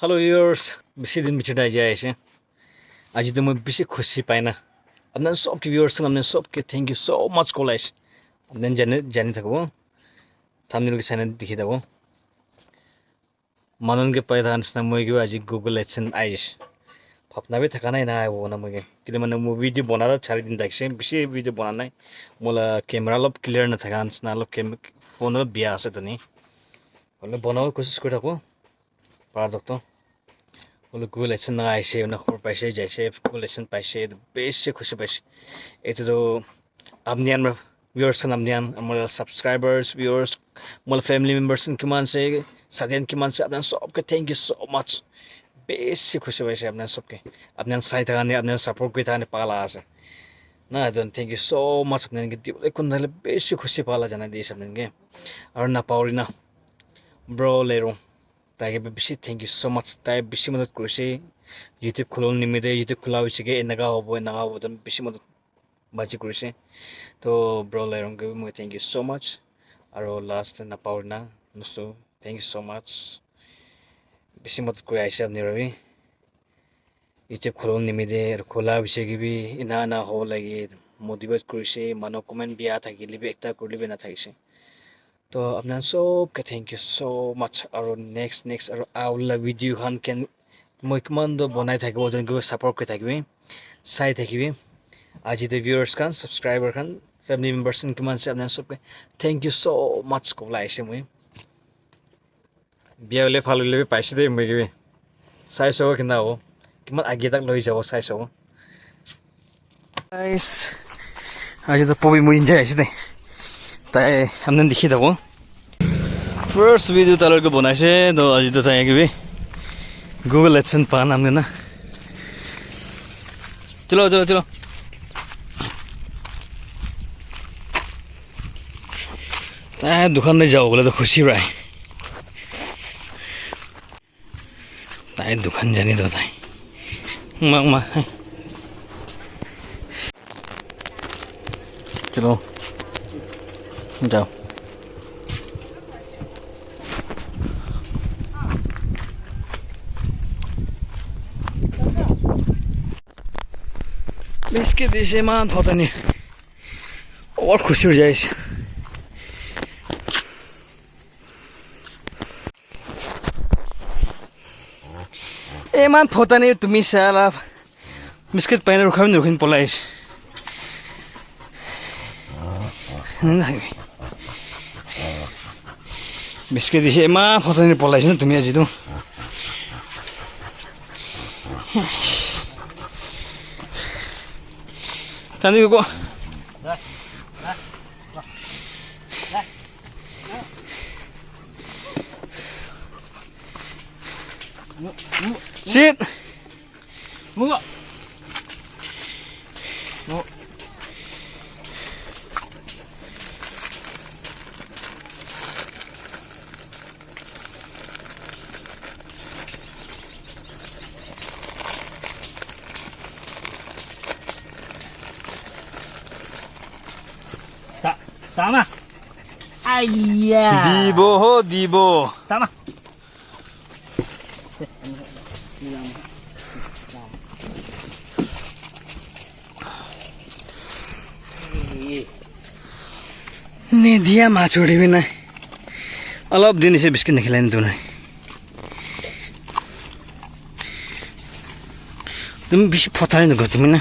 Hello viewers बेसी दिन पछि आइज आएछ आज त म बेसी खुसी पाइन আপনাদের सबके व्यूअर्स আপনাদের सबके थैंक यू सो मच कोलाइस আপনাদের जानि থাকবো থাম্বনেল के साइना देखि থাকবো मानन के पैदा आनसना मगे आज गूगल एडसेंस आइस फपनाबे थाखानाय ना आइबो ना मगे किले माने मु भिडियो बनादा छारि दिन दाइसे बेसी भिडियो बनानाय मोला कैमरा लब क्लियर न थाका आनसना लब फोन लब बिया आसे तनी बोले बनाव कोशिश কৰি থাকো পারদক্ত बोले गूगल एडसेंस ना आइसे ना खबर पाइसे जाइसे गूगल एडसेंस पाइसे बेसी खुशी पाइसे एतो तो आपनियान व्यूअर्स kan आपनियान हमरा सब्सक्राइबर्स व्यूअर्स मोला फैमिली मेंबर्स किमान से सादियन किमान से आपन सबके थैंक यू सो मच बेसी खुशी पाइसे आपन सबके आपन साइ थाकाने आपन सपोर्ट কৰি थाकाने पाला आसे ना दन थैंक यू सो मच आपन के दिले कुनले बेसी खुशी पाला जाना दिस आपन के और ना पाउरिना ब्रो लेरो ताके बेसी थैंक यू सो मच ताइ बेसी मदद কৰিছে YouTube খোলন নিমিতে YouTube খোলা হৈছে के এনেকা হ'ব তন বেছি মদত বাজি কৰিছে তো ব্रो लेरो के মই थैंक यू सो मच और लास्ट ना पाउरिना नुसो थैंक यू सो मच बेसी मदद কৰি আইছে আপনি ৰবি YouTube খোলন নিমিতে আৰ খোলা হৈছে কি বি ইনা না हो লাগি মোটিভেট কৰিছে মানো কমেন্ট বিয়া থাকিলিবি একটা কৰিলিবি না থাকিছে तो अपना सबके थैंक यू सो मच और नेक्स्ट और आउला भिडियो खान केन মই কিমান বনাই থাকিব যেন সাপোর্ট কৰি থাকিবি চাই থাকিবি আজি তে ভিউয়ার্স খান সাবস্ক্রাইবার খান ফ্যামিলি মেম্বার্স কিমান আছে আপনার সবকে থ্যাংক ইউ সো মাচ কবলা আইছে মই বিয়ালে ফাললে পাইছে দে মই গবি চাই সব কিনা হ'ব কিমান আগে তাক লৈ যাব চাই সব গাইস আজি তো পবি মই যাই আছে দে তাই हमने দেখি দাও ফার্স্ট ভিডিও তালকে বনাইছে তো আজি তো চাই গবি गूगल एडसेंस पान हमने ना चलो चलो चलो ताई दुकान नहीं जाओ बोले तो खुशी रहा ताई दुकान जाने दो ताई मामा चलो जाओ इसके दिशे में पता नहीं और खुशी हो जाए ए मान पता नहीं तुम्हें साला बिस्किट पहने रुखा भी रुखिन पलाइस बिस्किट दिशे मां पता नहीं पलाइस ना तुम्हें आज तो Tadi kok. Sit. Mungo. Mungo. Tama. Ayya. Dibo ho, dibo. Tama. नहीं दिया माँ छोड़ी भी ना अलग दिन से बिस्किट नहीं खिलाने तूने तुम भी पता नहीं कर तुम्हें ना